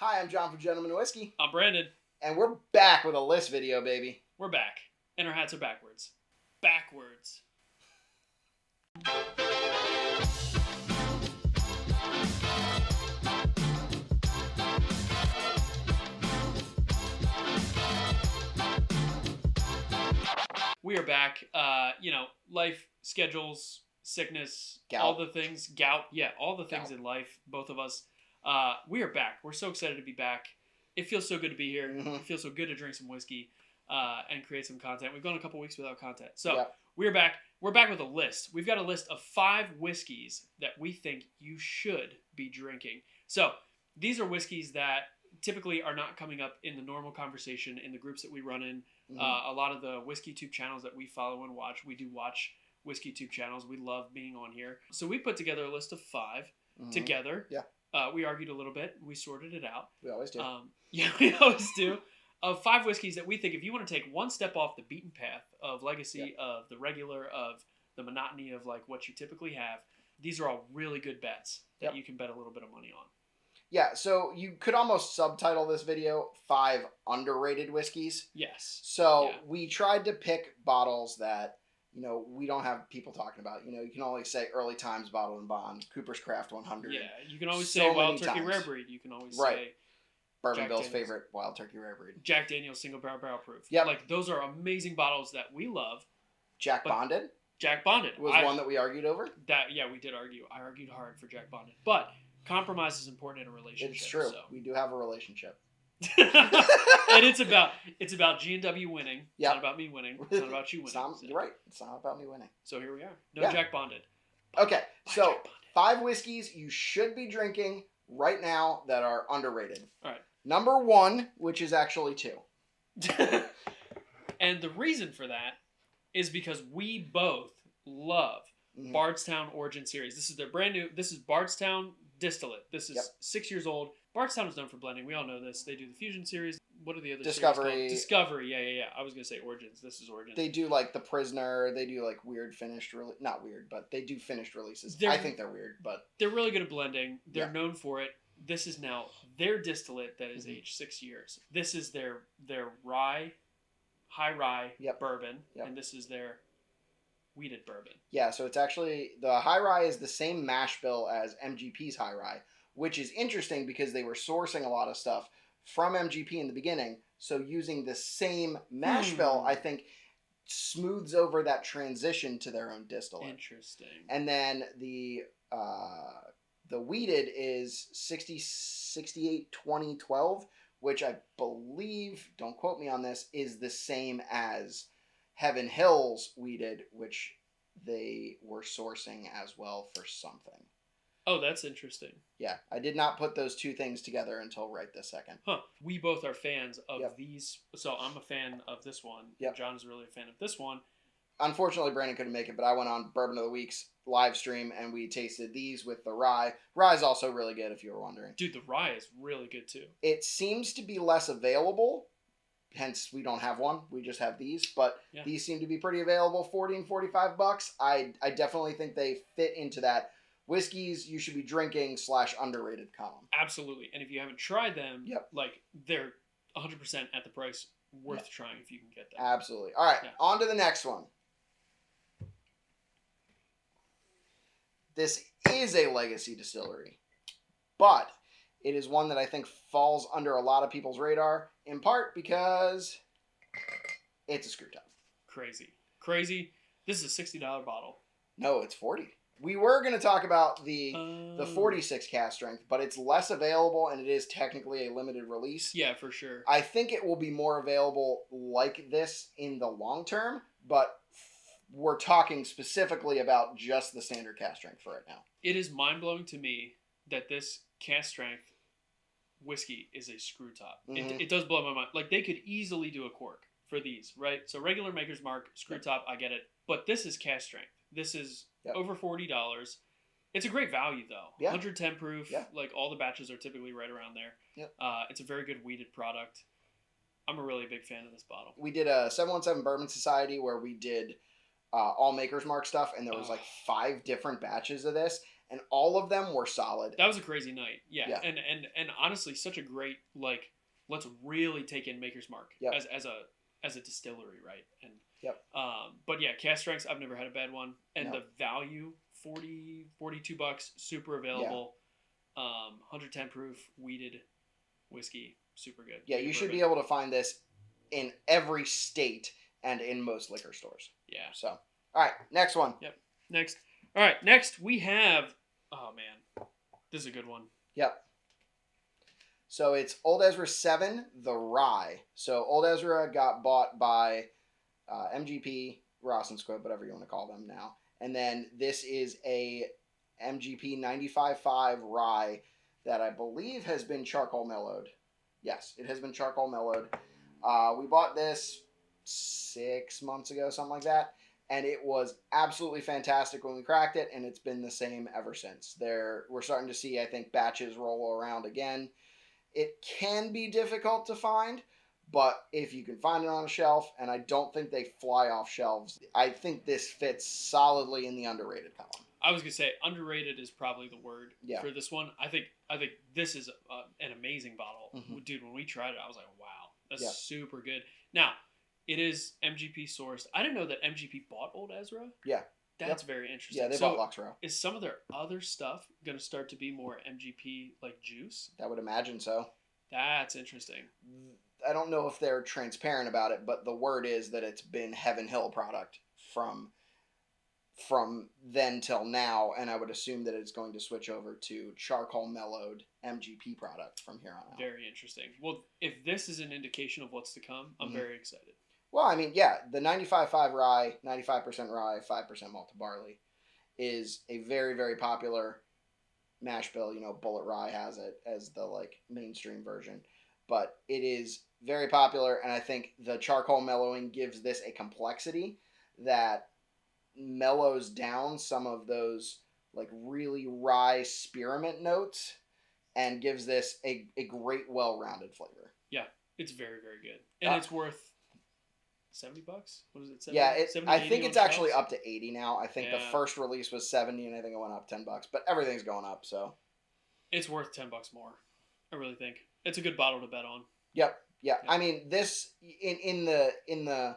Hi, I'm John from Gentleman Whiskey, I'm Brandon. and we're back with a list video, baby. We're back. And our hats are backwards. Backwards. We are back. Life, schedules, sickness, Gout. all the things. Gout. Yeah, all the things Gout. in life, both of us. We are back. We're so excited to be back. It feels so good to be here. Mhm. It feels so good to drink some whiskey and create some content. We've gone a couple weeks without content. So Yep. we're back. We're back with a list. We've got a list of 5 whiskeys that we think you should be drinking. So these are whiskeys that typically are not coming up in the normal conversation in the groups that we run in. A lot of the whiskey tube channels that we follow and watch, we do watch whiskey tube channels. We love being on here. So we put together a list of 5 together. Yeah. We argued a little bit. We sorted it out. We always do. Yeah, we always do. Of 5 whiskeys that we think, if you want to take one step off the beaten path of legacy, of the regular, of the monotony of like what you typically have, these are all really good bets that you can bet a little bit of money on. Yeah, so you could almost subtitle this video 5 underrated whiskeys. Yes. So we tried to pick bottles that, we don't have people talking about. You can only say Early Times Bottle and Bond, Cooper's Craft 100. Yeah, you can always So say Wild many Turkey times. Rare Breed. You can always Right. say Bourbon Jack Bill's Daniels. favorite Wild Turkey Rare Breed. Jack Daniels Single Barrel Proof. Yep. Like, those are amazing bottles that we love. Jack But Bonded Jack Bonded was one that we argued over. we did argue. I argued hard for Jack Bonded. But compromise is important in a relationship. It's true. So. We do have a relationship. And it's about G&W winning. It's Yep. not about me winning. It's not about you winning. You're right. It's not about me winning. So here we are. No Yeah. Jack Bonded. Okay, Why so Jack Bonded? 5 whiskeys you should be drinking right now that are underrated. All right. Number 1, which is actually 2. And the reason for that is because we both love Mhm. Bardstown Origin Series. This is their brand new. This is Bardstown Distilled. This is 6 years old. Bardstown is known for blending. We all know this. They do the Fusion Series. What are the other Discovery. series called? Discovery. Yeah. I was going to say Origins. This is Origins. They do like The Prisoner. They do like weird finished not weird, but they do finished releases. I think they're weird, but they're really good at blending. They're Yeah. known for it. This is now their distillate that is Mhm. aged 6 years. This is their rye, high rye bourbon, Yep. and this is their wheated bourbon. yeah, so it's actually the High Rye is the same mash bill as MGP's High Rye, which is interesting because they were sourcing a lot of stuff from MGP in the beginning. So using the same mash bill, I think, smooths over that transition to their own distillate. Interesting. And then the wheated is 68 20 12, which I believe, don't quote me on this, is the same as Heaven Hills wheated, which they were sourcing as well for something. Oh, that's interesting. Yeah, I did not put those two things together until right this second. Huh. We both are fans of Yep. these. So I'm a fan of this one. Yep. John is really a fan of this one. Unfortunately, Brandon couldn't make it, but I went on Bourbon of the Week's live stream and we tasted these with the rye. Rye is also really good, if you were wondering. Dude, the rye is really good too. It seems to be less available, hence we don't have one. We just have these, but these seem to be pretty available, $40 and $45. I definitely think they fit into that whiskeys you should be drinking / underrated column. Absolutely. And if you haven't tried them, Yep. like they're 100% at the price worth trying if you can get them. Absolutely. All right, on to the next one. This is a legacy distillery, but it is one that I think falls under a lot of people's radar, in part because it's a screw top. Crazy. This is a $60 bottle. No, it's 40. We were going to talk about the 46 cask strength, but it's less available and it is technically a limited release. Yeah, for sure. I think it will be more available like this in the long term, but we're talking specifically about just the standard cask strength for right now. It is mind-blowing to me that this cask strength whiskey is a screw top. Mhm. It does blow my mind. Like, they could easily do a cork for these, right? So regular Maker's Mark, screw top, I get it. But this is cask strength. This is over $40. It's a great value, though. 110 proof. Like, all the batches are typically right around there. It's a very good wheated product. I'm a really big fan of this bottle. We did a 717 Bourbon Society where we did all Maker's Mark stuff, and there was like 5 different batches of this. and all of them were solid. That was a crazy night. Yeah. Yeah. And honestly, such a great, like, let's really take in Maker's Mark Yep. as a distillery, right? And Yep. But yeah, cask strengths, I've never had a bad one. And No. the value, $42, super available. 110 proof wheated whiskey, super good. Yeah, you should be able to find this in every state and in most liquor stores. Yeah. So, all right, next one. Yep. Next. All right, next we have, oh man, this is a good one. Yep. So it's Old Ezra 7, the Rye. So Old Ezra got bought by MGP, Ross and Squibb, whatever you want to call them now. And then this is a MGP 95.5 Rye that I believe has been charcoal mellowed. Yes, it has been charcoal mellowed. We bought this 6 months ago, something like that. And it was absolutely fantastic when we cracked it, and it's been the same ever since. We're starting to see, I think, batches roll around again. It can be difficult to find, but if you can find it on a shelf, and I don't think they fly off shelves, I think this fits solidly in the underrated column. I was gonna say underrated is probably the word for this one. I think this is an amazing bottle, dude. When we tried it, I was like, wow, that's super good. Now, it is MGP sourced. I didn't know that MGP bought Old Ezra. Yeah, that's very interesting. Yeah, they bought Luxrow. Is some of their other stuff gonna start to be more MGP like juice? I would imagine so. That's interesting. I don't know if they're transparent about it, but the word is that it's been Heaven Hill product from then till now, and I would assume that it's going to switch over to charcoal mellowed MGP product from here on out. Very interesting. Well, if this is an indication of what's to come, I'm very excited. Well, I mean, yeah, the 95.5 rye, 95% rye, 5% malted barley is a very, very popular mash bill. You know, Bullet Rye has it as the like mainstream version, but it is very popular, and I think the charcoal mellowing gives this a complexity that mellows down some of those like really rye spearmint notes and gives this a great well-rounded flavor. Yeah, it's very, very good, and it's worth $70. What is it? 70, yeah, 70, I think it's actually shelves? up to 80 now. I think the first release was 70, and I think it went up $10. But everything's going up, so it's worth $10 more. I really think it's a good bottle to bet on. Yep. I mean, this in the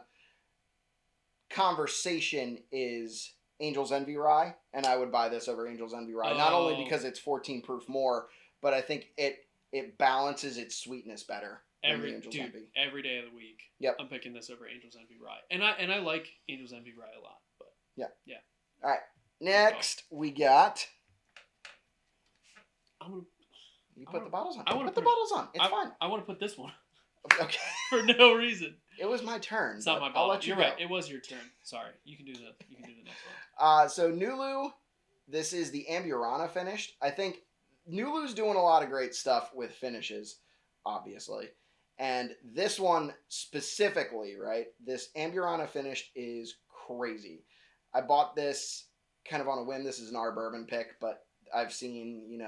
conversation is Angel's Envy Rye, and I would buy this over Angel's Envy Rye. Not only because it's 14 proof more, but I think it balances its sweetness better. Every day of the week. Yep. I'm picking this over Angel's Envy Rye. And I like Angel's Envy Rye a lot, but yeah. All right. Next we got You put the bottles on. Put the bottles on. It's fine. I want to put this one. Okay. For no reason. It was my turn. It's not my bottle. I'll let you You're go. right. It was your turn. Sorry. You can do the next one. So Nulu, this is the Amburana finished. I think Nulu's doing a lot of great stuff with finishes, obviously. And this one specifically, right? This Amburana finished is crazy. I bought this kind of on a whim. This is an our bourbon pick, but I've seen,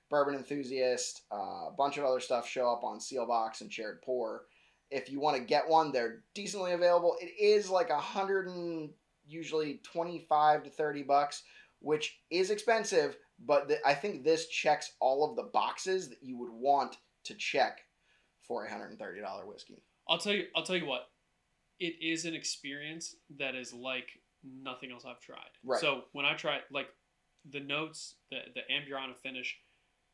Bourbon Enthusiast, a bunch of other stuff show up on Sealbox and Shared Pour. If you want to get one, they're decently available. It is like usually $25 to $30, which is expensive, but I think this checks all of the boxes that you would want to check for a $130 whiskey. I'll tell you what. It is an experience that is like nothing else I've tried. Right. So when I try, like, the notes, the Amburana finish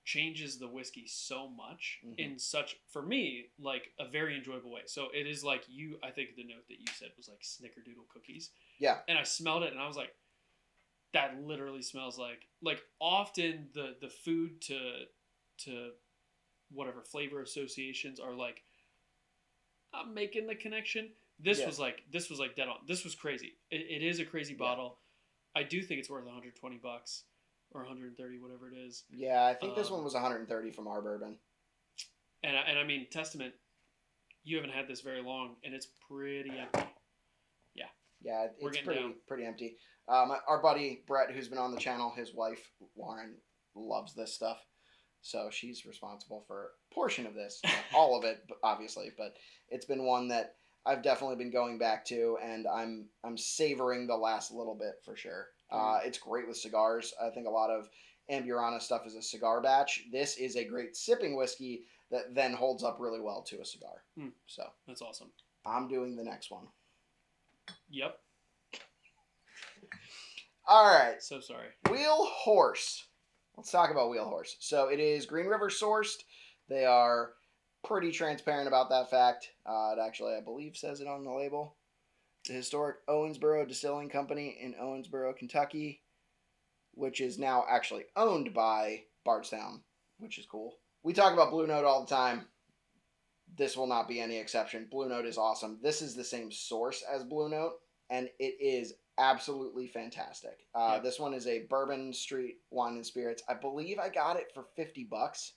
changes the whiskey so much in such, for me, like a very enjoyable way. So it is like I think the note that you said was like snickerdoodle cookies. Yeah. And I smelled it and I was like, that literally smells like often the food to whatever flavor associations are like, I'm making the connection. This was like dead on. This was crazy. It is a crazy bottle. I do think it's worth $120 or $130, whatever it is. Yeah, I think this one was $130 from our bourbon. And I mean, Testament, you haven't had this very long, and it's pretty empty. Yeah, it's pretty empty. Our buddy Brett, who's been on the channel, his wife Lauren loves this stuff, so she's responsible for a portion of this, not all of it, obviously. But it's been one that I've definitely been going back to, and I'm savoring the last little bit for sure. It's great with cigars. I think a lot of Amburana stuff is a cigar batch. This is a great sipping whiskey that then holds up really well to a cigar. So that's awesome. I'm doing the next one. Yep. All right. So sorry. Wheel Horse. Let's talk about Wheel Horse. So it is Green River sourced. They are pretty transparent about that fact. It actually, I believe, says it on the label. The historic Owensboro Distilling Company in Owensboro, Kentucky, which is now actually owned by Bardstown, which is cool. We talk about Blue Note all the time. This will not be any exception. Blue Note is awesome. This is the same source as Blue Note, and it is absolutely fantastic. This one is a Bourbon Street Wine and Spirits. I believe I got it for $50.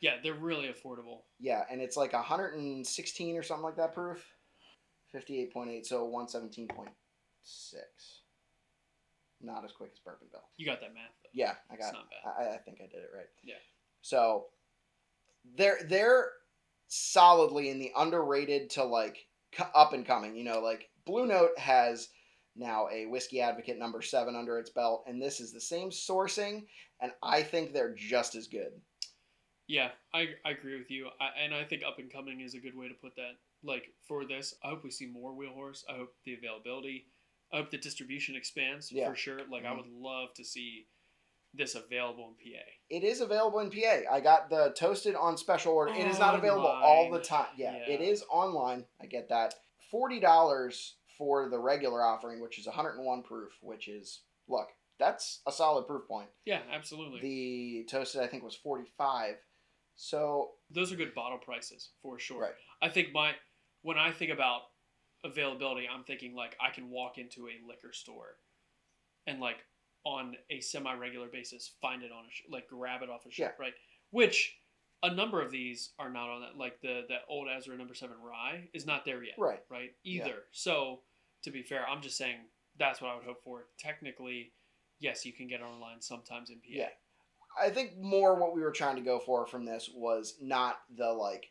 Yeah, they're really affordable. Yeah, and it's like 116 or something like that proof. 58.8, so 117.6. Not as quick as Bourbonville. You got that math, though. Yeah, I got it. It's not bad. I think I did it right. Yeah. So they're solidly in the underrated to like up and coming. You know, like Blue Note has now a Whiskey Advocate number 7 under its belt, and this is the same sourcing, and I think they're just as good. Yeah, I agree with you. And I think up and coming is a good way to put that. Like, for this, I hope we see more Wheel Horse. I hope the availability, I hope the distribution expands for sure. Like, I would love to see this available in PA. It is available in PA. I got the toasted on special order. It is not available all the time. Yeah, it is online. I get that. $40 for the regular offering, which is 101 proof, which is, look, that's a solid proof point. Yeah, absolutely. The toasted, I think, was 45. So those are good bottle prices for sure. Right. I think when I think about availability, I'm thinking like I can walk into a liquor store and like on a semi-regular basis find it on like grab it off a shelf, right? Which a number of these are not on that. Like the Old Ezra number 7 rye is not there yet, right? Either. Yeah. So to be fair, I'm just saying that's what I would hope for. Technically, yes, you can get it online sometimes in PA. Yeah. I think more what we were trying to go for from this was not the like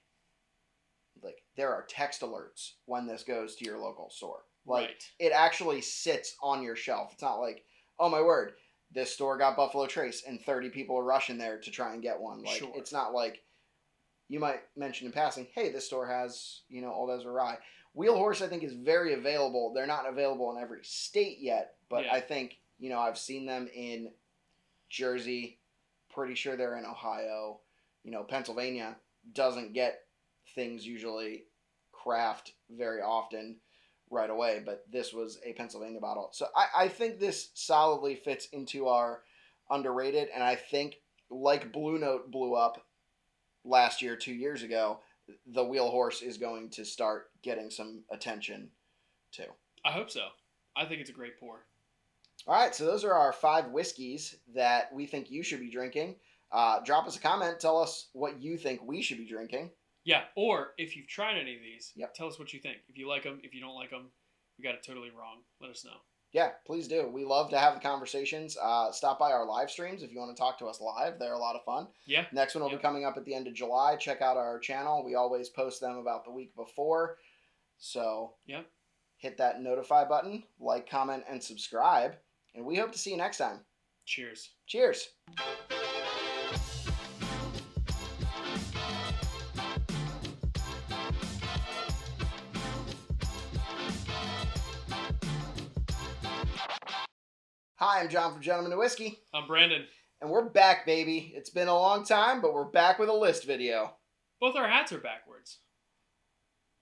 there are text alerts when this goes to your local store. Like it actually sits on your shelf. It's not like, oh my word, this store got Buffalo Trace and 30 people are rushing there to try and get one. Like it's not like you might mention in passing, hey, this store has, you know, Old Ezra Rye. Wheel Horse I think is very available. They're not available in every state yet, but I think, you know, I've seen them in Jersey. Pretty sure they're in Ohio. You know, Pennsylvania doesn't get things usually craft very often right away, but this was a Pennsylvania bottle. So I think this solidly fits into our underrated, and I think like Blue Note blew up last year, 2 years ago, the Wheel Horse is going to start getting some attention too. I hope so. I think it's a great pour. All right, so those are our 5 whiskeys that we think you should be drinking. Drop us a comment. Tell us what you think we should be drinking. Yeah, or if you've tried any of these, tell us what you think. If you like them, if you don't like them, we got it totally wrong. Let us know. Yeah, please do. We love to have the conversations. Stop by our live streams if you want to talk to us live. They're a lot of fun. Yeah. Next one will be coming up at the end of July. Check out our channel. We always post them about the week before. So hit that notify button, like, comment, and subscribe. And we hope to see you next time. Cheers. Cheers. Hi, I'm John from Gentlemen of Whiskey. I'm Brandon. And we're back, baby. It's been a long time, but we're back with a list video. Both our hats are backwards.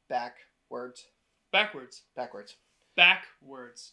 Backwards. Backwards. Backwards. Backwards.